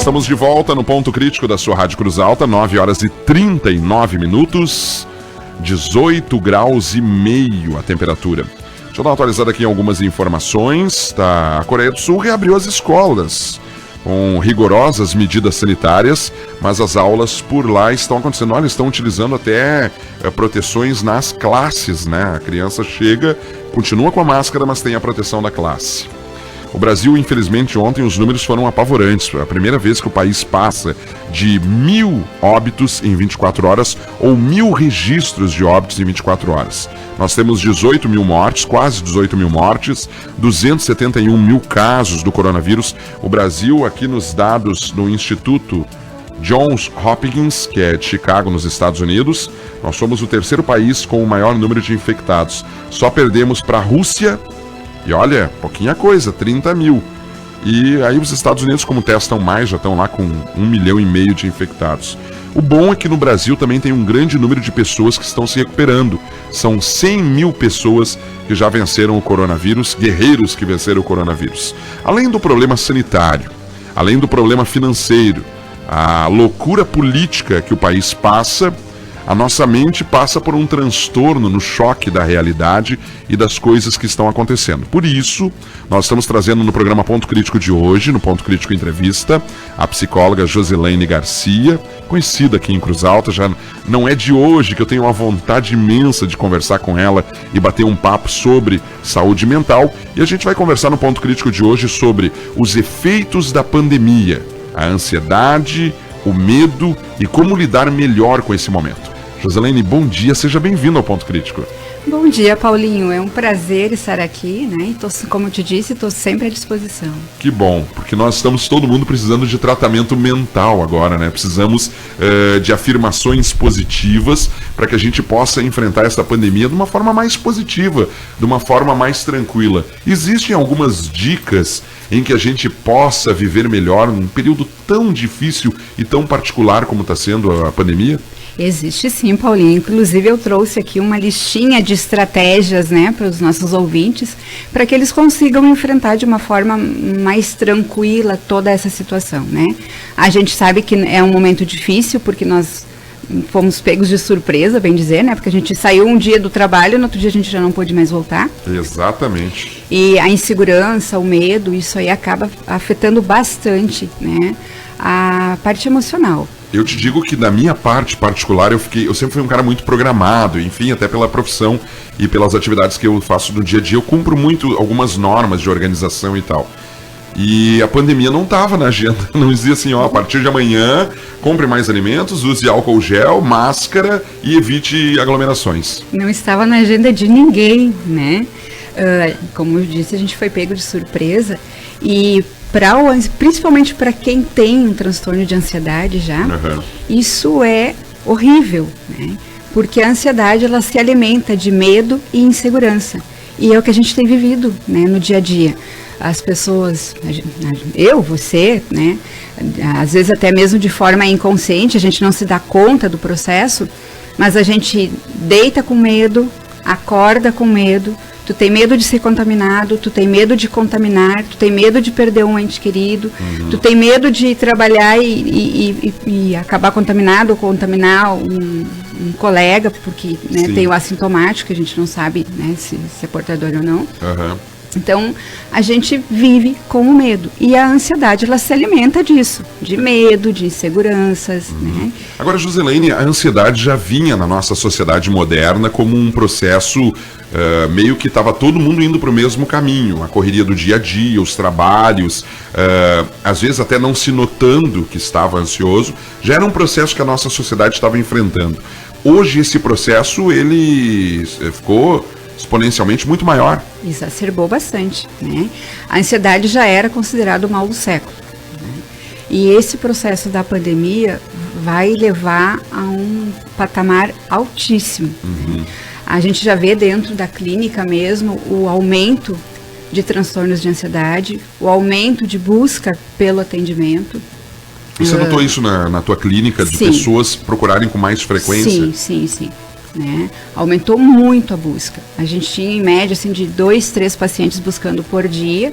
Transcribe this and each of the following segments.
Estamos de volta no ponto crítico da sua Rádio Cruz Alta, 9 horas e 39 minutos, 18 graus e meio a temperatura. Deixa eu dar uma atualizada aqui em algumas informações. A Coreia do Sul reabriu as escolas com rigorosas medidas sanitárias, mas as aulas por lá estão acontecendo. Olha, estão utilizando até proteções nas classes, né? A criança chega, continua com a máscara, mas tem a proteção da classe. O Brasil, infelizmente, ontem os números foram apavorantes. É a primeira vez que o país passa de 1.000 óbitos em 24 horas ou 1.000 registros de óbitos em 24 horas. Nós temos 18 mil mortes, quase 18 mil mortes, 271 mil casos do coronavírus. O Brasil, aqui nos dados do Instituto Johns Hopkins, que é de Chicago, nos Estados Unidos, nós somos o terceiro país com o maior número de infectados. Só perdemos para a Rússia. E olha, pouquinha coisa, 30 mil. E aí os Estados Unidos, como testam mais, já estão lá com 1,5 milhão de infectados. O bom é que no Brasil também tem um grande número de pessoas que estão se recuperando. São 100 mil pessoas que já venceram o coronavírus, guerreiros que venceram o coronavírus. Além do problema sanitário, além do problema financeiro, a loucura política que o país passa, a nossa mente passa por um transtorno no choque da realidade e das coisas que estão acontecendo. Por isso, nós estamos trazendo no programa Ponto Crítico de hoje, no Ponto Crítico Entrevista, a psicóloga Josileine Garcia, conhecida aqui em Cruz Alta. Já não é de hoje que eu tenho uma vontade imensa de conversar com ela e bater um papo sobre saúde mental. E a gente vai conversar no Ponto Crítico de hoje sobre os efeitos da pandemia, a ansiedade, o medo e como lidar melhor com esse momento. Josileine, bom dia, seja bem-vindo ao Ponto Crítico. Bom dia, Paulinho, é um prazer estar aqui, né? E como eu te disse, estou sempre à disposição. Que bom, porque nós estamos todo mundo precisando de tratamento mental agora, né? Precisamos de afirmações positivas para que a gente possa enfrentar essa pandemia de uma forma mais positiva, de uma forma mais tranquila. Existem algumas dicas em que a gente possa viver melhor num período tão difícil e tão particular como está sendo a pandemia? Existe sim, Paulinho. Inclusive eu trouxe aqui uma listinha de estratégias, né, para os nossos ouvintes, para que eles consigam enfrentar de uma forma mais tranquila toda essa situação, né? A gente sabe que é um momento difícil porque nós fomos pegos de surpresa, bem dizer, né? Porque a gente saiu um dia do trabalho, no outro dia a gente já não pôde mais voltar. Exatamente. E a insegurança, o medo, isso aí acaba afetando bastante, né, a parte emocional. Eu te digo que da minha parte particular, eu sempre fui um cara muito programado, enfim, até pela profissão e pelas atividades que eu faço no dia a dia, eu cumpro muito algumas normas de organização e tal. E a pandemia não estava na agenda, não dizia assim, ó, a partir de amanhã, compre mais alimentos, use álcool gel, máscara e evite aglomerações. Não estava na agenda de ninguém, né? Como eu disse, a gente foi pego de surpresa e principalmente para quem tem um transtorno de ansiedade já, isso é horrível, né? Porque a ansiedade, ela se alimenta de medo e insegurança. E é o que a gente tem vivido, né, no dia a dia. As pessoas, eu, você, né, às vezes até mesmo de forma inconsciente, a gente não se dá conta do processo, mas a gente deita com medo, acorda com medo. Tu tem medo de ser contaminado, tu tem medo de contaminar, tu tem medo de perder um ente querido, tu tem medo de trabalhar e acabar contaminado ou contaminar um colega, porque, né, tem o assintomático, que a gente não sabe, né, se é portador ou não. Então, a gente vive com o medo. E a ansiedade, ela se alimenta disso, de medo, de inseguranças, né? Agora, Josileine, a ansiedade já vinha na nossa sociedade moderna como um processo meio que estava todo mundo indo para o mesmo caminho. A correria do dia a dia, os trabalhos, às vezes até não se notando que estava ansioso, já era um processo que a nossa sociedade estava enfrentando. Hoje, esse processo, ele ficou exponencialmente muito maior. Exacerbou bastante, né? A ansiedade já era considerado o mal do século, né? E esse processo da pandemia vai levar a um patamar altíssimo. Né? A gente já vê dentro da clínica mesmo o aumento de transtornos de ansiedade, o aumento de busca pelo atendimento. Você notou isso na tua clínica, de pessoas procurarem com mais frequência? Sim. né? Aumentou muito a busca. A gente tinha em média assim, de 2, 3 pacientes buscando por dia.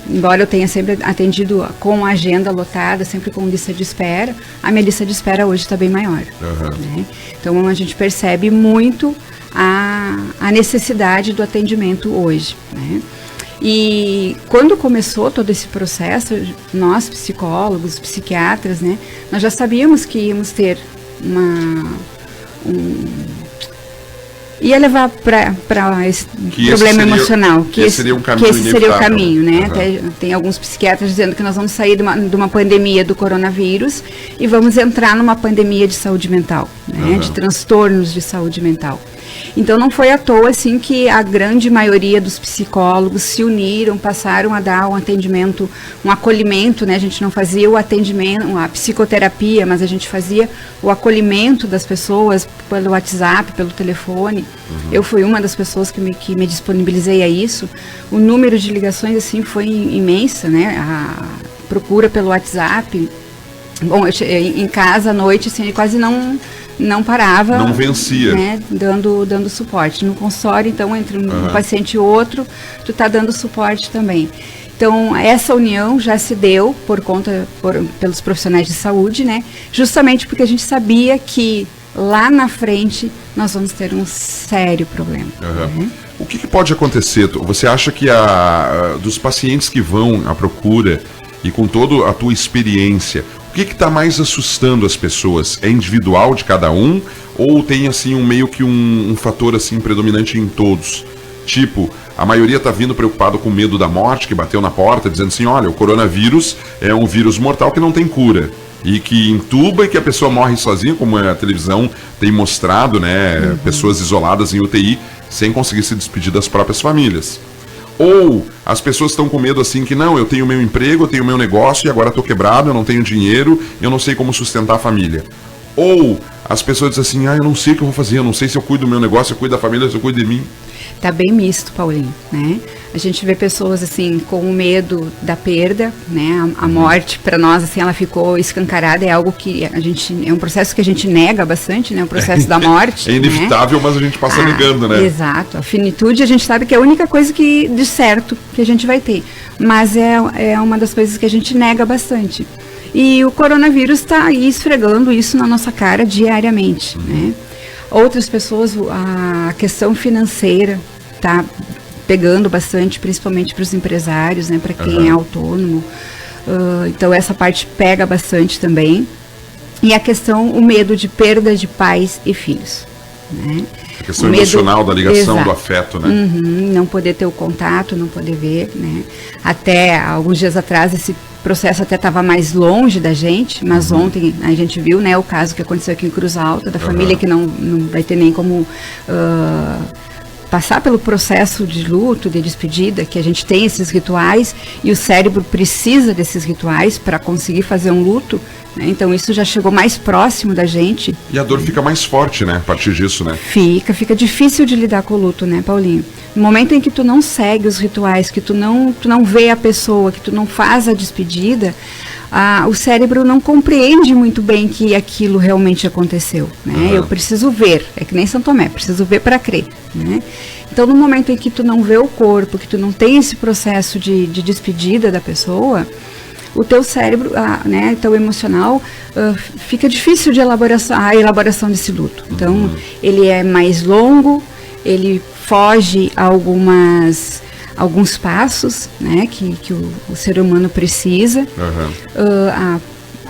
Embora eu tenha sempre atendido com a agenda lotada, sempre com lista de espera, a minha lista de espera hoje está bem maior. Né? Então a gente percebe muito a necessidade do atendimento hoje, né? E quando começou todo esse processo, nós psicólogos, psiquiatras, né, nós já sabíamos que íamos ter ia levar para esse problema emocional, que esse seria um caminho, que esse seria o caminho, né? Até tem alguns psiquiatras dizendo que nós vamos sair de uma pandemia do coronavírus e vamos entrar numa pandemia de saúde mental, né? De transtornos de saúde mental. Então não foi à toa assim que a grande maioria dos psicólogos se uniram, passaram a dar um atendimento, um acolhimento, né? A gente não fazia o atendimento, a psicoterapia, mas a gente fazia o acolhimento das pessoas pelo WhatsApp, pelo telefone. Eu fui uma das pessoas que me disponibilizei a isso. O número de ligações assim foi imensa, né? A procura pelo WhatsApp. Bom, em casa à noite assim, quase não parava. Não vencia. Né, dando suporte. No consultório, então, entre um paciente e outro, tu tá dando suporte também. Então, essa união já se deu pelos profissionais de saúde, né? Justamente porque a gente sabia que lá na frente nós vamos ter um sério problema. Né? O que pode acontecer? Você acha que dos pacientes que vão à procura e com toda a tua experiência, o que está mais assustando as pessoas? É individual de cada um ou tem assim meio que um fator assim predominante em todos? Tipo, a maioria está vindo preocupado com medo da morte, que bateu na porta, dizendo assim, olha, o coronavírus é um vírus mortal que não tem cura. E que entuba e que a pessoa morre sozinha, como a televisão tem mostrado, né? Pessoas isoladas em UTI sem conseguir se despedir das próprias famílias. Ou as pessoas estão com medo assim que não, eu tenho meu emprego, eu tenho meu negócio e agora estou quebrado, eu não tenho dinheiro, eu não sei como sustentar a família. Ou as pessoas dizem assim, eu não sei o que eu vou fazer, eu não sei se eu cuido do meu negócio, se eu cuido da família, se eu cuido de mim. Tá bem misto, Paulinho, né? A gente vê pessoas assim com o medo da perda, né? A morte para nós assim ela ficou escancarada, é algo que é um processo que a gente nega bastante, né? O processo da morte. É inevitável, né? Mas a gente passa negando, né? Exato. A finitude a gente sabe que é a única coisa que de certo que a gente vai ter, mas é uma das coisas que a gente nega bastante. E o coronavírus está aí esfregando isso na nossa cara diariamente, né? Outras pessoas, a questão financeira está pegando bastante, principalmente para os empresários, né? Para quem é autônomo. Então essa parte pega bastante também. E a questão, o medo de perda de pais e filhos, né? A questão emocional da ligação, do afeto, né? Não poder ter o contato, não poder ver, né? Até alguns dias atrás esse processo até estava mais longe da gente, mas ontem a gente viu, né, o caso que aconteceu aqui em Cruz Alta, da família que não vai ter nem como passar pelo processo de luto, de despedida, que a gente tem esses rituais e o cérebro precisa desses rituais para conseguir fazer um luto, né? Então isso já chegou mais próximo da gente. E a dor fica mais forte, né, a partir disso, né? Fica difícil de lidar com o luto, né, Paulinho? No momento em que tu não segue os rituais, que tu não vê a pessoa, que tu não faz a despedida, o cérebro não compreende muito bem que aquilo realmente aconteceu, né? Eu preciso ver, é que nem São Tomé, preciso ver para crer, né? Então, no momento em que tu não vê o corpo, que tu não tem esse processo de despedida da pessoa, o teu cérebro, né, teu emocional, fica difícil de a elaboração desse luto. Então, ele é mais longo, ele foge a alguns passos, né, que o ser humano precisa.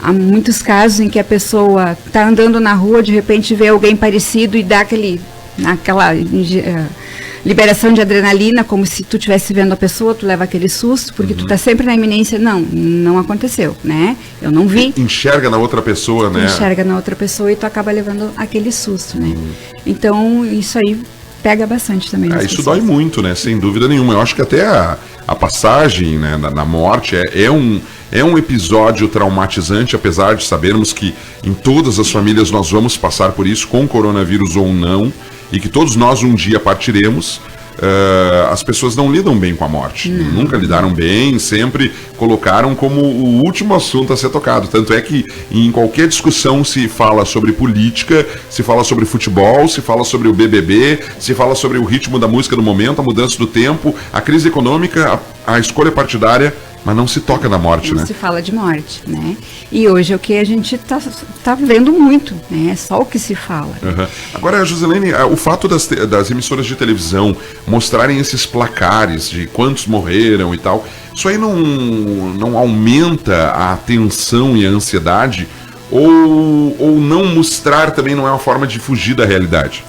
Há muitos casos em que a pessoa está andando na rua, de repente vê alguém parecido e dá aquela liberação de adrenalina, como se tu estivesse vendo a pessoa, tu leva aquele susto, porque tu está sempre na iminência, não aconteceu, né? Eu não vi. Enxerga na outra pessoa, né? Enxerga na outra pessoa e tu acaba levando aquele susto, né? Então, isso aí pega bastante também. Isso dói muito, né? Sem dúvida nenhuma. Eu acho que até a passagem, né, na morte é um episódio traumatizante, apesar de sabermos que em todas as famílias nós vamos passar por isso, com coronavírus ou não, e que todos nós um dia partiremos. as pessoas não lidam bem com a morte. Nunca lidaram bem, sempre colocaram como o último assunto a ser tocado. Tanto é que em qualquer discussão se fala sobre política, se fala sobre futebol, se fala sobre o BBB, se fala sobre o ritmo da música do momento, a mudança do tempo, a crise econômica, a escolha partidária, mas não se toca na morte, né? Não se fala de morte, né? E hoje é o que a gente tá vendo muito, né? É só o que se fala. Uhum. Agora, Joselene, o fato das emissoras de televisão mostrarem esses placares de quantos morreram e tal, isso aí não aumenta a tensão e a ansiedade? Ou não mostrar também não é uma forma de fugir da realidade?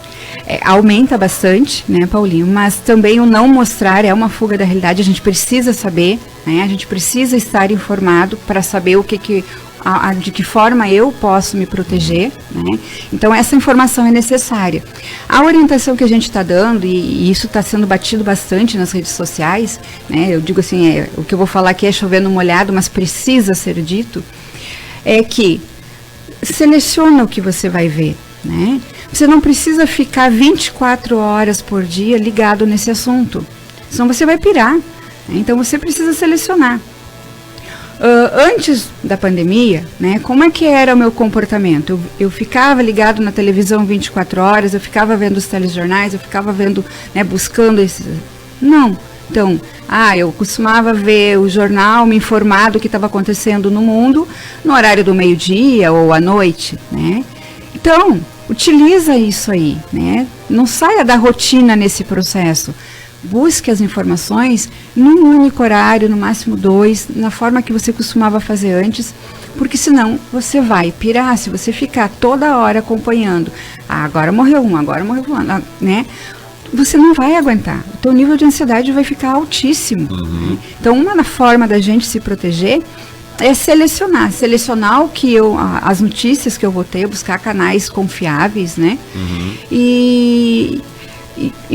Aumenta bastante, né, Paulinho? Mas também o não mostrar é uma fuga da realidade. A gente precisa saber, né? A gente precisa estar informado para saber de que forma eu posso me proteger, né? Então essa informação é necessária. A orientação que a gente está dando, e isso está sendo batido bastante nas redes sociais, né? Eu digo assim, o que eu vou falar aqui é chovendo molhado, mas precisa ser dito, é que seleciona o que você vai ver, né? Você não precisa ficar 24 horas por dia ligado nesse assunto, senão você vai pirar, né? Então você precisa selecionar. Antes da pandemia, né, como é que era o meu comportamento? Eu ficava ligado na televisão 24 horas, eu ficava vendo os telejornais, eu ficava vendo, né, buscando esses... Não. Então, eu costumava ver o jornal, me informar do que estava acontecendo no mundo no horário do meio-dia ou à noite, né? Então, utiliza isso aí, né? Não saia da rotina nesse processo. Busque as informações num único horário, no máximo 2, na forma que você costumava fazer antes, porque senão você vai pirar. Se você ficar toda hora acompanhando, agora morreu um, né? Você não vai aguentar. O teu nível de ansiedade vai ficar altíssimo. Né? Então, uma forma da gente se proteger é selecionar as notícias que eu vou ter, buscar canais confiáveis, né? E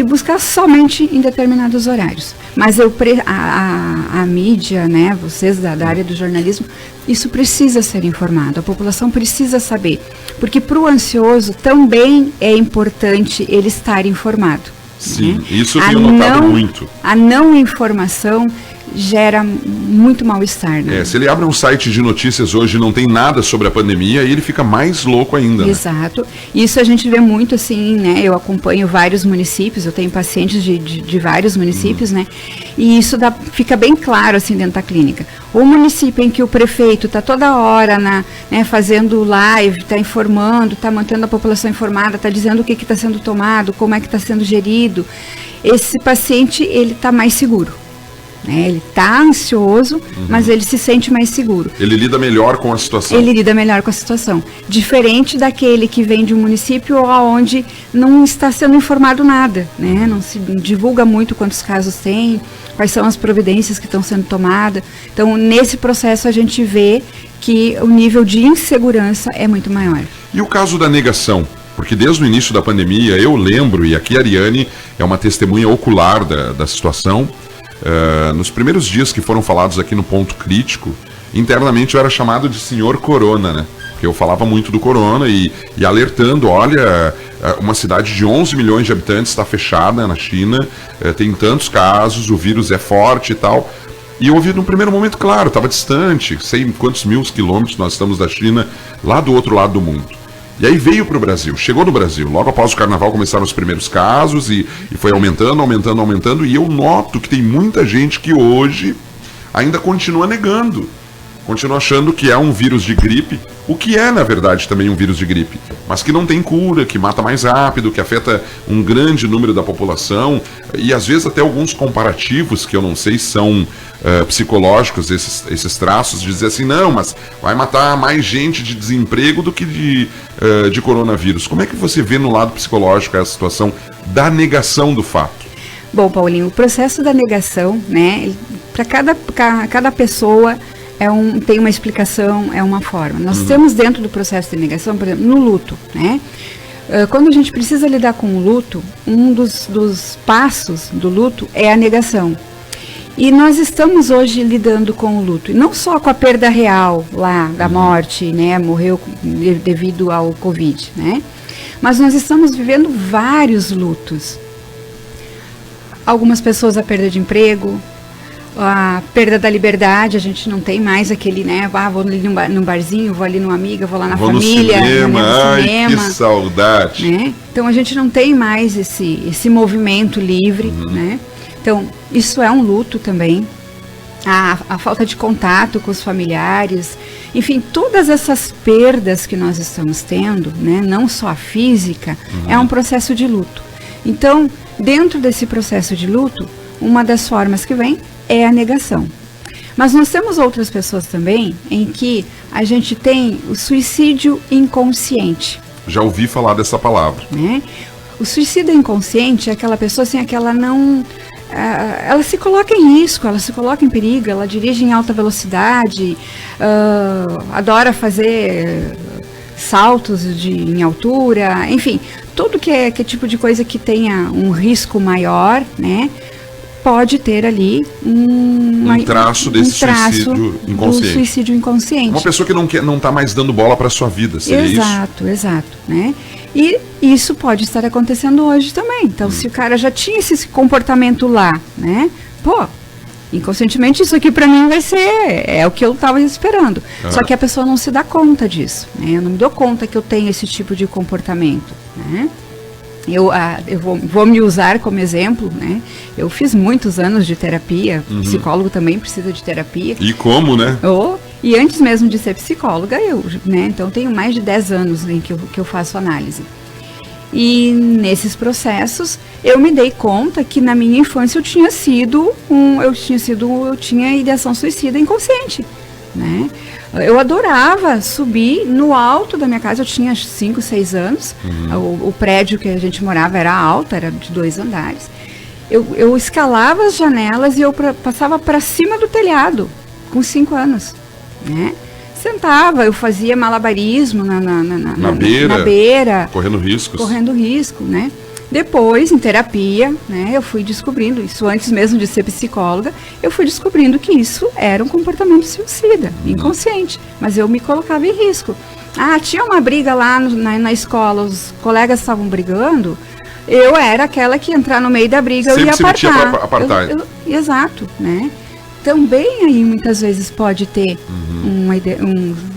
buscar somente em determinados horários. Mas a mídia, né, vocês da área do jornalismo, isso precisa ser informado, a população precisa saber, porque para o ansioso também é importante ele estar informado. Sim, né? Isso eu tenho notado muito. A não informação gera muito mal-estar, né? Se ele abre um site de notícias hoje e não tem nada sobre a pandemia, aí ele fica mais louco ainda. Exato. Né? Isso a gente vê muito assim, né? Eu acompanho vários municípios, eu tenho pacientes de vários municípios, né? E isso fica bem claro assim dentro da clínica. O município em que o prefeito está toda hora né, fazendo live, está informando, está mantendo a população informada, está dizendo o que está sendo tomado, como é que está sendo gerido, esse paciente ele está mais seguro. Ele está ansioso, mas ele se sente mais seguro. Ele lida melhor com a situação. Diferente daquele que vem de um município onde não está sendo informado nada, né? Não se divulga muito quantos casos tem, quais são as providências que estão sendo tomadas. Então, nesse processo, a gente vê que o nível de insegurança é muito maior. E o caso da negação? Porque desde o início da pandemia, eu lembro, e aqui a Ariane é uma testemunha ocular da situação. Nos primeiros dias que foram falados aqui no Ponto Crítico, internamente eu era chamado de Senhor Corona, né? Porque eu falava muito do Corona e alertando, olha, uma cidade de 11 milhões de habitantes está fechada na China, tem tantos casos, o vírus é forte e tal. E eu ouvi num primeiro momento, claro, estava distante, sei quantos mil quilômetros nós estamos da China, lá do outro lado do mundo. E aí veio para o Brasil, chegou no Brasil. Logo após o carnaval começaram os primeiros casos e foi aumentando. E eu noto que tem muita gente que hoje ainda continua negando. Continua achando que é um vírus de gripe, o que é, na verdade, também um vírus de gripe, mas que não tem cura, que mata mais rápido, que afeta um grande número da população, e às vezes até alguns comparativos, que eu não sei se são psicológicos, esses traços, de dizer assim, não, mas vai matar mais gente de desemprego do que de coronavírus. Como é que você vê no lado psicológico essa situação da negação do fato? Bom, Paulinho, o processo da negação, né, para cada pessoa tem uma explicação, é uma forma. Nós temos dentro do processo de negação, por exemplo, no luto, né? Quando a gente precisa lidar com o luto, um dos passos do luto é a negação. E nós estamos hoje lidando com o luto, e não só com a perda real lá da morte, né? Morreu devido ao Covid, né? Mas nós estamos vivendo vários lutos. algumas pessoas a perda de emprego, a perda da liberdade, a gente não tem mais aquele, né, vou ali num barzinho, vou ali numa amiga, vou lá na família, no cinema, no cinema, que saudade. Né? Então a gente não tem mais esse movimento livre, né? Então isso é um luto também, a falta de contato com os familiares, enfim, todas essas perdas que nós estamos tendo, né, não só a física, é um processo de luto. Então, dentro desse processo de luto, uma das formas que vem é a negação. Mas nós temos outras pessoas também em que a gente tem o suicídio inconsciente. Já ouvi falar dessa palavra. Né? O suicídio inconsciente é aquela pessoa assim, que ela não... ela se coloca em risco, ela se coloca em perigo, ela dirige em alta velocidade, adora fazer saltos em altura, enfim, tudo que é tipo de coisa que tenha um risco maior, né? Pode ter ali um traço desse suicídio inconsciente. Suicídio inconsciente. Uma pessoa que não está mais dando bola para a sua vida, seria isso? Exato, né? E isso pode estar acontecendo hoje também. Então, se o cara já tinha esse comportamento lá, né? Pô, inconscientemente isso aqui para mim vai ser, é o que eu estava esperando. Só que a pessoa não se dá conta disso, né? Eu não me dou conta que eu tenho esse tipo de comportamento, né? Eu vou me usar como exemplo, né? Eu fiz muitos anos de terapia, psicólogo também precisa de terapia. E como, né? E antes mesmo de ser psicóloga, né? Então tenho mais de 10 anos em que eu faço análise. E nesses processos, eu me dei conta que na minha infância eu tinha ideação suicida inconsciente, né? Eu adorava subir no alto da minha casa, eu tinha 5, 6 anos, o prédio que a gente morava era alto, era de 2 andares. Eu escalava as janelas e eu passava para cima do telhado, com 5 anos, né? Sentava, eu fazia malabarismo na beira, correndo risco, né? Depois, em terapia, né, eu fui descobrindo, isso antes mesmo de ser psicóloga, eu fui descobrindo que isso era um comportamento suicida, inconsciente, mas eu me colocava em risco. Tinha uma briga lá na escola, os colegas estavam brigando, eu era aquela que ia entrar no meio da briga, eu ia apartar. Exato, né? Também aí muitas vezes pode ter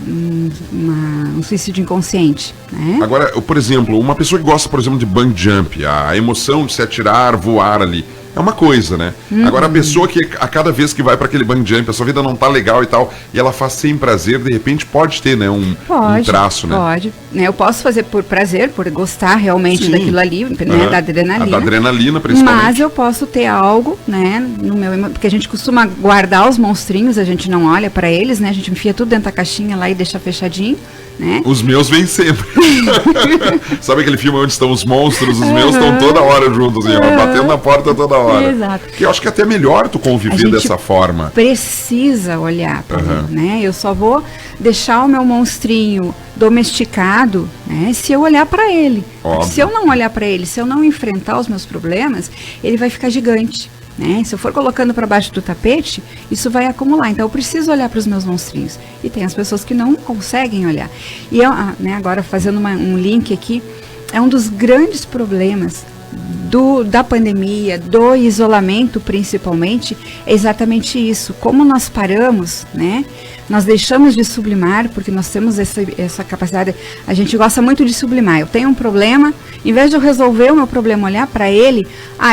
um suicídio inconsciente, né? Agora, por exemplo, uma pessoa que gosta, por exemplo, de bungee jump, a emoção de se atirar, voar ali, é uma coisa, né? Agora, a pessoa que a cada vez que vai para aquele bungee jump, a sua vida não tá legal e tal, e ela faz sem prazer, de repente pode ter, né, um traço, né? Pode. Eu posso fazer por prazer, por gostar realmente daquilo ali, né, da adrenalina. Da adrenalina, principalmente. Mas eu posso ter algo, né, no meu... Porque a gente costuma guardar os monstrinhos, a gente não olha para eles, né? A gente enfia tudo dentro da caixinha lá e deixa fechadinho, né? Os meus vêm sempre. Sabe aquele filme onde estão os monstros? Os meus estão toda hora juntos, assim, batendo na porta toda hora. Exato. Que eu acho que é até melhor tu conviver dessa forma. Precisa olhar para mim, né? Eu só vou deixar o meu monstrinho domesticado, né, se eu olhar para ele. Se eu não olhar para ele, se eu não enfrentar os meus problemas, ele vai ficar gigante. Né? Se eu for colocando para baixo do tapete, isso vai acumular. Então eu preciso olhar para os meus monstrinhos. E tem as pessoas que não conseguem olhar. E né, agora fazendo um link aqui, é um dos grandes problemas da pandemia, do isolamento principalmente, é exatamente isso. Como nós paramos, né? Nós deixamos de sublimar, porque nós temos essa capacidade, a gente gosta muito de sublimar. Eu tenho um problema, em vez de eu resolver o meu problema, olhar para ele,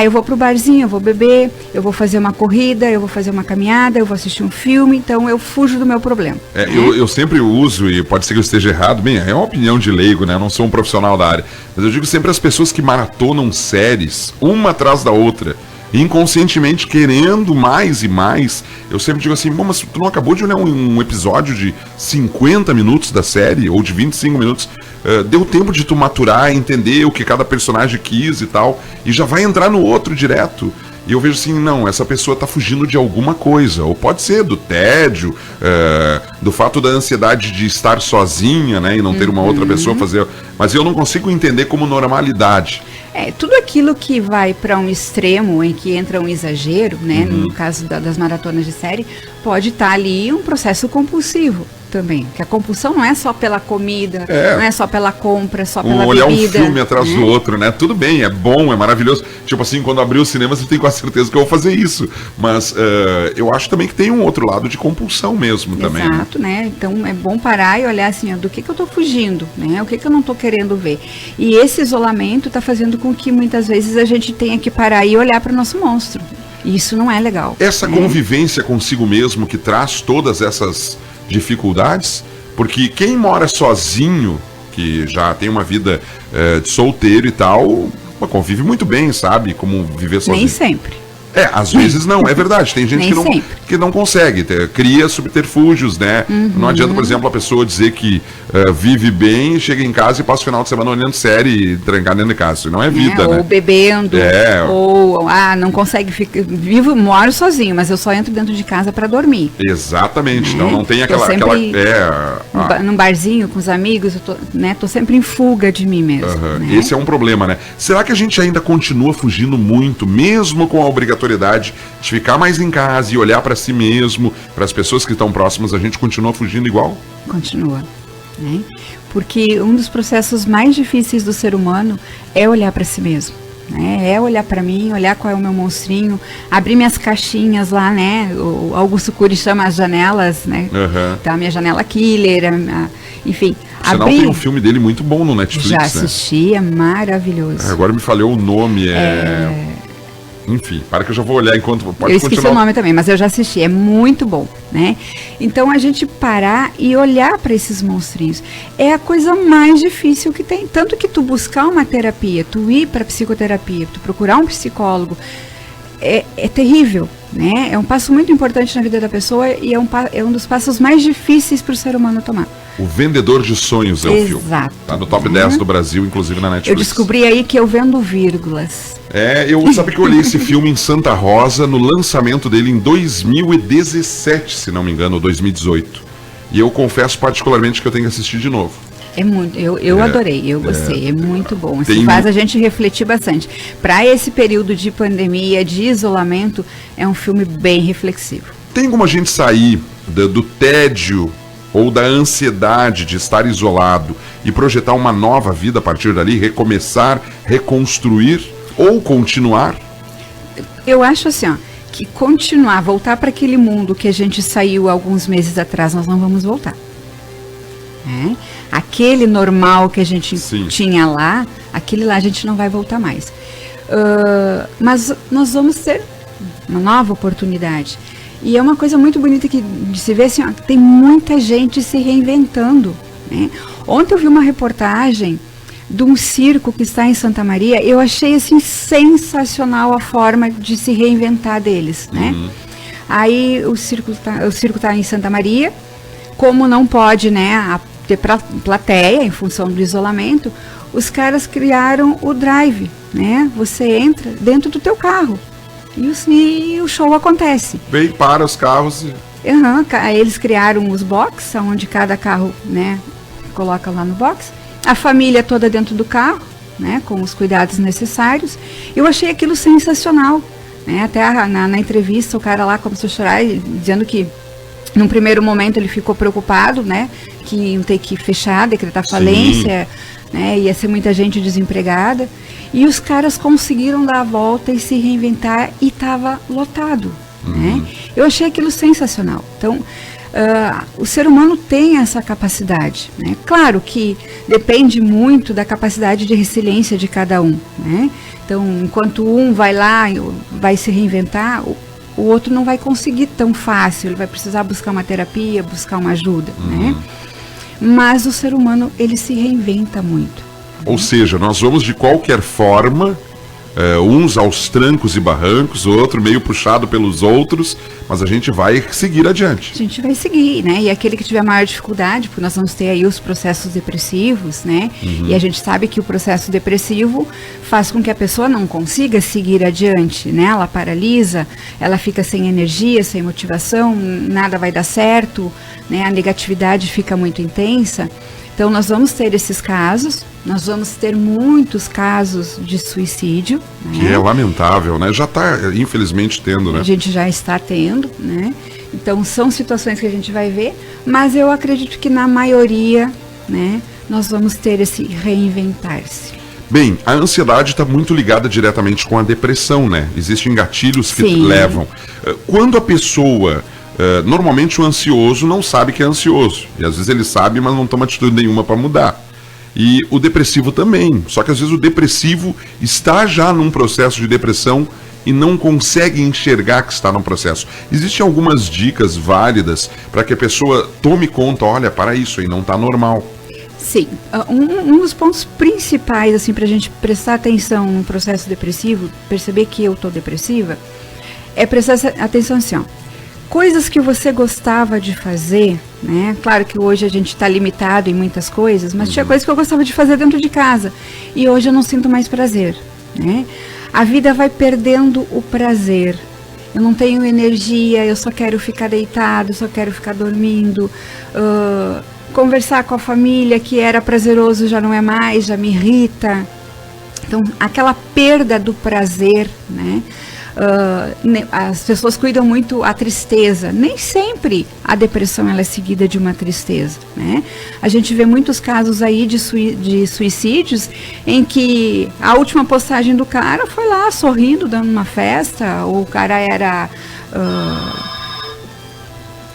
eu vou pro barzinho, eu vou beber, eu vou fazer uma corrida, eu vou fazer uma caminhada, eu vou assistir um filme, então eu fujo do meu problema. Eu sempre uso, e pode ser que eu esteja errado, bem, é uma opinião de leigo, né? Eu não sou um profissional da área, mas eu digo sempre as pessoas que maratonam séries, uma atrás da outra, inconscientemente querendo mais e mais, eu sempre digo assim, mas tu não acabou de olhar um episódio de 50 minutos da série, ou de 25 minutos, deu tempo de tu maturar, entender o que cada personagem quis e tal, e já vai entrar no outro direto. E eu vejo assim, não, essa pessoa está fugindo de alguma coisa, ou pode ser do tédio, do fato da ansiedade de estar sozinha, né, e não ter uma outra pessoa fazer, mas eu não consigo entender como normalidade. Tudo aquilo que vai para um extremo, em que entra um exagero, né, no caso das maratonas de série, pode estar ali um processo compulsivo, também. Que a compulsão não é só pela comida, não é só pela compra, só pela olhar bebida. Um filme atrás do outro, né? Tudo bem, é bom, é maravilhoso. Tipo assim, quando abrir o cinema, você tem quase certeza que eu vou fazer isso. Mas eu acho também que tem um outro lado de compulsão mesmo também. Exato, né? Então é bom parar e olhar assim, ó, do que eu tô fugindo, né? O que eu não tô querendo ver. E esse isolamento tá fazendo com que muitas vezes a gente tenha que parar e olhar para o nosso monstro. E isso não é legal. Essa convivência consigo mesmo que traz todas essas dificuldades, porque quem mora sozinho, que já tem uma vida de solteiro e tal, convive muito bem, sabe? Como viver sozinho. Nem sempre. Às vezes não, é verdade. Tem gente que não consegue, cria subterfúgios, né? Não adianta, por exemplo, a pessoa dizer que vive bem, chega em casa e passa o final de semana olhando série e trancar dentro de casa. Isso não é vida, né? Ou bebendo, ou não consegue ficar... Moro sozinho, mas eu só entro dentro de casa para dormir. Exatamente, não tem aquela... Num barzinho com os amigos, eu tô sempre em fuga de mim mesmo. Né? Esse é um problema, né? Será que a gente ainda continua fugindo muito, mesmo com a obrigatoriedade de ficar mais em casa e olhar para si mesmo, para as pessoas que estão próximas, a gente continua fugindo igual? Continua, né? Porque um dos processos mais difíceis do ser humano é olhar para si mesmo, né? É olhar para mim, olhar qual é o meu monstrinho, abrir minhas caixinhas lá, né? O Augusto Cury chama as janelas, né? Tá, a minha janela killer, enfim. Sinal tem um filme dele muito bom no Netflix, já assisti, né? É maravilhoso. Agora me falhou o nome, Enfim, para que eu já vou olhar enquanto pode eu esqueci o nome também, mas eu já assisti, é muito bom, né? Então a gente parar e olhar para esses monstrinhos é a coisa mais difícil que tem. Tanto que tu buscar uma terapia, tu ir para psicoterapia, tu procurar um psicólogo, é terrível, né? É um passo muito importante na vida da pessoa e é um dos passos mais difíceis para o ser humano tomar. O Vendedor de Sonhos é o filme. Exato. Tá no top 10 do Brasil, inclusive na Netflix. Eu descobri aí que eu vendo vírgulas. Sabe que eu olhei esse filme em Santa Rosa, no lançamento dele em 2017, se não me engano, ou 2018. E eu confesso particularmente que eu tenho que assistir de novo. É muito, eu adorei, eu gostei, é muito bom. Isso faz a gente refletir bastante. Para esse período de pandemia, de isolamento, é um filme bem reflexivo. Tem como a gente sair do tédio ou da ansiedade de estar isolado e projetar uma nova vida a partir dali, recomeçar, reconstruir ou continuar? Eu acho assim, que continuar, voltar para aquele mundo que a gente saiu alguns meses atrás, nós não vamos voltar. Aquele normal que a gente tinha lá, aquele lá a gente não vai voltar mais. Mas nós vamos ter uma nova oportunidade. E é uma coisa muito bonita de se ver assim, tem muita gente se reinventando, né? Ontem eu vi uma reportagem de um circo que está em Santa Maria, eu achei assim sensacional a forma de se reinventar deles, né? Aí o circo tá em Santa Maria, como não pode, né, ter plateia em função do isolamento, os caras criaram o drive, né? Você entra dentro do teu carro. E o show acontece. Vem para os carros. Eles criaram os box, onde cada carro, né, coloca lá no box. A família toda dentro do carro, né, com os cuidados necessários. Eu achei aquilo sensacional, né? Até na entrevista o cara lá começou a chorar, dizendo que num primeiro momento ele ficou preocupado, né, que iam ter que fechar, decretar falência, né, ia ser muita gente desempregada. E os caras conseguiram dar a volta e se reinventar e estava lotado, né? Eu achei aquilo sensacional. Então, o ser humano tem essa capacidade, né? Claro que depende muito da capacidade de resiliência de cada um, né? Então, enquanto um vai lá, vai se reinventar, o outro não vai conseguir tão fácil, ele vai precisar buscar uma terapia, buscar uma ajuda, né? Mas o ser humano, ele se reinventa muito. Ou seja, nós vamos de qualquer forma, uns aos trancos e barrancos, o outro meio puxado pelos outros, mas a gente vai seguir adiante. A gente vai seguir, né? E aquele que tiver maior dificuldade, porque nós vamos ter aí os processos depressivos, né? E a gente sabe que o processo depressivo faz com que a pessoa não consiga seguir adiante, né? Ela paralisa, ela fica sem energia, sem motivação, nada vai dar certo, né? A negatividade fica muito intensa. Então, nós vamos ter esses casos, nós vamos ter muitos casos de suicídio. Que é lamentável, né? Já está, infelizmente, tendo, né? A gente já está tendo, né? Então, são situações que a gente vai ver, mas eu acredito que na maioria, né, nós vamos ter esse reinventar-se. Bem, a ansiedade está muito ligada diretamente com a depressão, né? Existem gatilhos que levam. Quando a pessoa... normalmente o ansioso não sabe que é ansioso. E às vezes ele sabe, mas não toma atitude nenhuma para mudar. E o depressivo também. Só que às vezes o depressivo está já num processo de depressão e não consegue enxergar que está num processo. Existem algumas dicas válidas para que a pessoa tome conta, olha, para isso aí, não está normal. Sim, um dos pontos principais, assim, para a gente prestar atenção no processo depressivo, perceber que eu estou depressiva, é prestar atenção assim, ó, coisas que você gostava de fazer, né? Claro que hoje a gente está limitado em muitas coisas, mas tinha coisas que eu gostava de fazer dentro de casa e hoje eu não sinto mais prazer, né? A vida vai perdendo o prazer. Eu não tenho energia, eu só quero ficar deitado, só quero ficar dormindo. Conversar com a família que era prazeroso já não é mais, já me irrita. Então, aquela perda do prazer, né? As pessoas cuidam muito a tristeza. Nem sempre a depressão ela é seguida de uma tristeza, né? A gente vê muitos casos aí de suicídios em que a última postagem do cara foi lá sorrindo, dando uma festa, ou o cara era...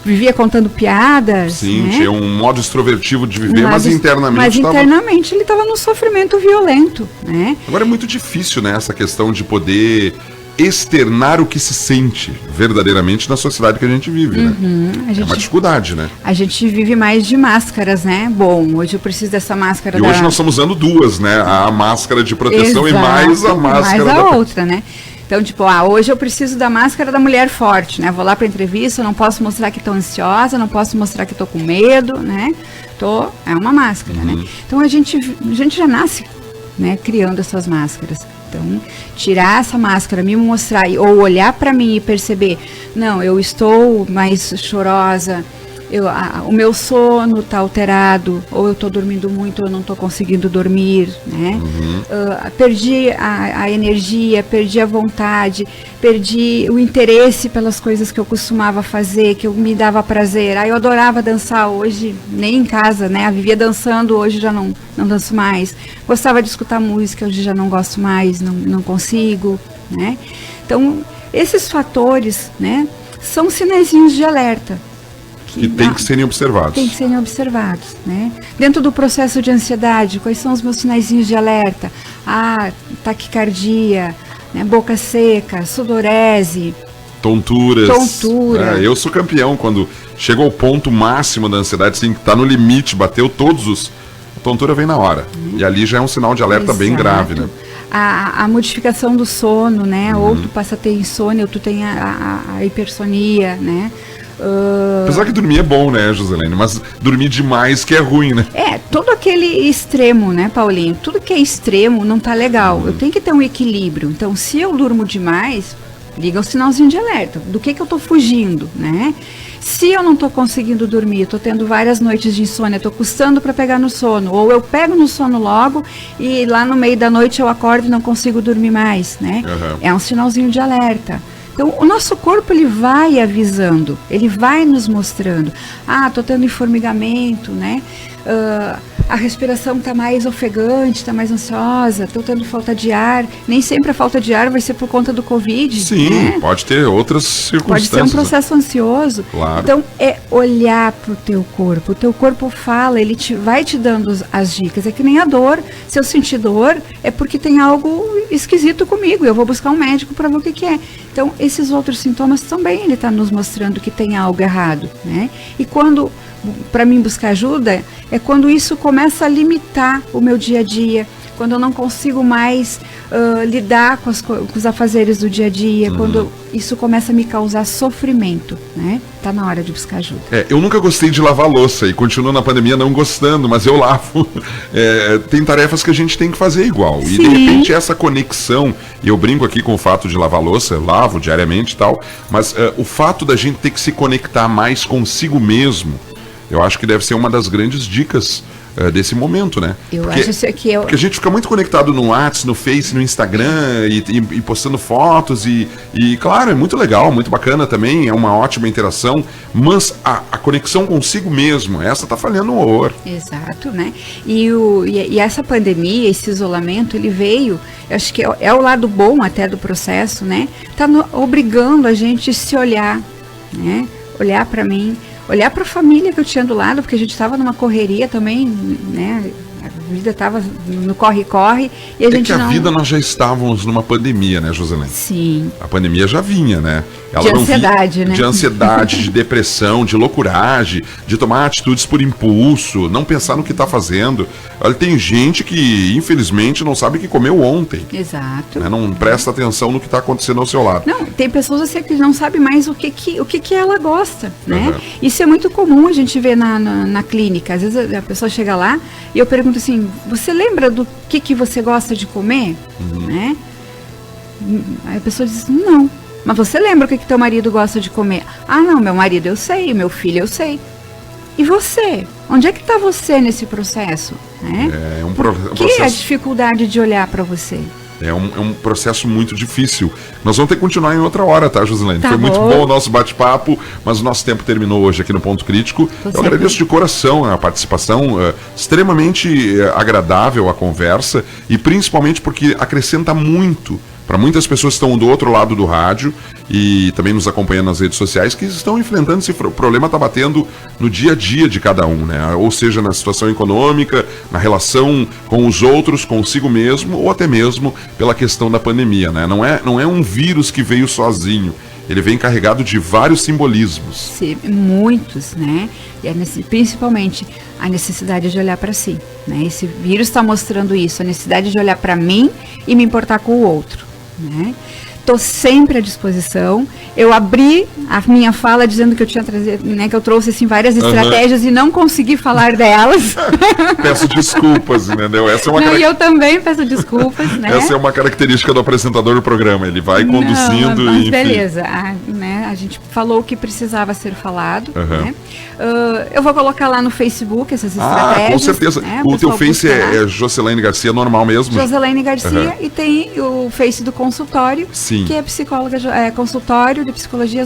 vivia contando piadas. Sim, né? Tinha um modo extrovertivo de viver, mas internamente ele estava num sofrimento violento, né? Agora é muito difícil, né, essa questão de poder externar o que se sente verdadeiramente na sociedade que a gente vive, né? É uma dificuldade, né? A gente vive mais de máscaras, né? Bom, hoje eu preciso dessa máscara. E hoje nós estamos usando duas, né? A máscara de proteção. Exato, e mais a máscara mais a outra, né? Então, tipo, hoje eu preciso da máscara da mulher forte, né? Vou lá para entrevista, eu não posso mostrar que estou ansiosa, não posso mostrar que estou com medo, né? É uma máscara, né? Então, a gente já nasce, né, criando essas máscaras. Então, tirar essa máscara, me mostrar, ou olhar para mim e perceber, não, eu estou mais chorosa, o meu sono está alterado, ou eu estou dormindo muito, ou eu não estou conseguindo dormir, né? Perdi a energia, perdi a vontade, perdi o interesse pelas coisas que eu costumava fazer, que me dava prazer. Eu adorava dançar, hoje nem em casa, né? Eu vivia dançando, hoje já não danço mais. Gostava de escutar música, hoje já não gosto mais, não consigo, né? Então, esses fatores, né, são sinaizinhos de alerta. Que tem que serem observados. Tem que serem observados, né? Dentro do processo de ansiedade, quais são os meus sinaizinhos de alerta? Taquicardia, né? Boca seca, sudorese. Tonturas. Eu sou campeão quando chega ao ponto máximo da ansiedade, assim, que tá no limite, bateu todos os... A tontura vem na hora. E ali já é um sinal de alerta Exato. Bem grave, né? A modificação do sono, né? Ou tu passa a ter insônia, ou tu tem a hipersonia, né? Apesar que dormir é bom, né, Joselene? Mas dormir demais que é ruim, né? Todo aquele extremo, né, Paulinho? Tudo que é extremo não tá legal. Eu tenho que ter um equilíbrio. Então, se eu durmo demais, liga o sinalzinho de alerta. Do que eu tô fugindo, né? Se eu não tô conseguindo dormir, tô tendo várias noites de insônia, tô custando para pegar no sono, ou eu pego no sono logo e lá no meio da noite eu acordo e não consigo dormir mais, né? É um sinalzinho de alerta. Então, o nosso corpo, ele vai avisando, ele vai nos mostrando. Tô tendo formigamento, né? A respiração está mais ofegante, está mais ansiosa, estou tendo falta de ar. Nem sempre a falta de ar vai ser por conta do Covid. Sim, né? Pode ter outras circunstâncias. Pode ser um processo ansioso. Claro. Então, é olhar para o teu corpo. O teu corpo fala, ele vai te dando as dicas. É que nem a dor. Se eu sentir dor, é porque tem algo esquisito comigo. Eu vou buscar um médico para ver o que é. Então, esses outros sintomas também ele está nos mostrando que tem algo errado, né? E quando, para mim buscar ajuda, é quando isso começa a limitar o meu dia a dia, quando eu não consigo mais lidar com os afazeres do dia a dia, quando isso começa a me causar sofrimento, né? Tá na hora de buscar ajuda. Eu nunca gostei de lavar louça e continuo na pandemia não gostando, mas eu lavo. Tem tarefas que a gente tem que fazer igual. Sim. E de repente essa conexão, e eu brinco aqui com o fato de lavar louça, eu lavo diariamente e tal, mas o fato da gente ter que se conectar mais consigo mesmo, eu acho que deve ser uma das grandes dicas desse momento, né? Porque a gente fica muito conectado no WhatsApp, no Face, no Instagram e postando fotos e, claro, é muito legal, muito bacana também, é uma ótima interação, mas a conexão consigo mesmo, essa tá falhando um horror. Exato, né? E essa pandemia, esse isolamento, ele veio, eu acho que é o lado bom até do processo, né? Tá obrigando a gente a se olhar, né? Olhar para mim, olhar para a família que eu tinha do lado, porque a gente estava numa correria também, né? A vida estava no corre-corre e a gente a vida nós já estávamos numa pandemia, né, Joselene? Sim. A pandemia já vinha, né? Ela de ansiedade, né? De ansiedade, de depressão, de loucuragem, de tomar atitudes por impulso, não pensar no que está fazendo. Olha, tem gente que, infelizmente, não sabe o que comeu ontem. Exato. Né? Não presta atenção no que está acontecendo ao seu lado. Não, tem pessoas assim que não sabem mais o que ela gosta, né? Isso é muito comum a gente ver na clínica. Às vezes a pessoa chega lá e eu pergunto assim, você lembra do que você gosta de comer? Né? Aí a pessoa diz, não. Mas você lembra o que teu marido gosta de comer? Ah, não, meu marido eu sei, meu filho eu sei. E você? Onde é que está você nesse processo? Né? Por que a dificuldade de olhar para você? É um processo muito difícil. Nós vamos ter que continuar em outra hora, tá, Joselene? Tá Foi bom. muito bom o nosso bate-papo, mas o nosso tempo terminou hoje aqui no Ponto Crítico. Eu agradeço de coração a participação, extremamente agradável a conversa, e principalmente porque acrescenta muito para muitas pessoas que estão do outro lado do rádio e também nos acompanhando nas redes sociais, que estão enfrentando esse problema, está batendo no dia a dia de cada um, né? Ou seja, na situação econômica, na relação com os outros, consigo mesmo, ou até mesmo pela questão da pandemia, né? Não é um vírus que veio sozinho, ele vem carregado de vários simbolismos. Sim, muitos, né? E principalmente a necessidade de olhar para si, né? Esse vírus está mostrando isso, a necessidade de olhar para mim e me importar com o outro, né? Estou sempre à disposição. Eu abri a minha fala dizendo que eu tinha trazido, né, que eu trouxe assim, várias estratégias e não consegui falar delas. Peço desculpas, entendeu? Essa é uma e eu também peço desculpas, né? Essa é uma característica do apresentador do programa. Ele vai conduzindo mas e. Beleza, né? A gente falou o que precisava ser falado. Né? Eu vou colocar lá no Facebook essas estratégias. Com certeza. Né? O teu Face é Joselene Garcia, normal mesmo? Joselene Garcia, e tem o Face do consultório. Sim. Que é psicóloga, consultório de psicologia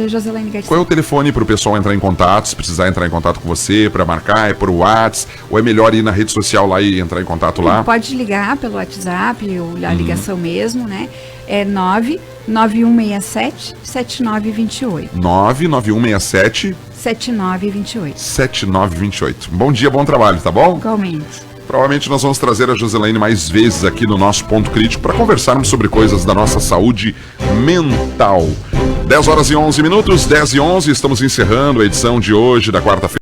Joselene Garcia. Qual é o telefone para o pessoal entrar em contato, se precisar entrar em contato com você, para marcar, é por WhatsApp, ou é melhor ir na rede social lá e entrar em contato lá? Pode ligar pelo WhatsApp, ou a ligação mesmo, né? É 99167 7928. 99167 7928. 7928. Bom dia, bom trabalho, tá bom? Igualmente. Provavelmente nós vamos trazer a Joselene mais vezes aqui no nosso Ponto Crítico para conversarmos sobre coisas da nossa saúde mental. 10 horas e 11 minutos, 10 e 11, estamos encerrando a edição de hoje da quarta-feira.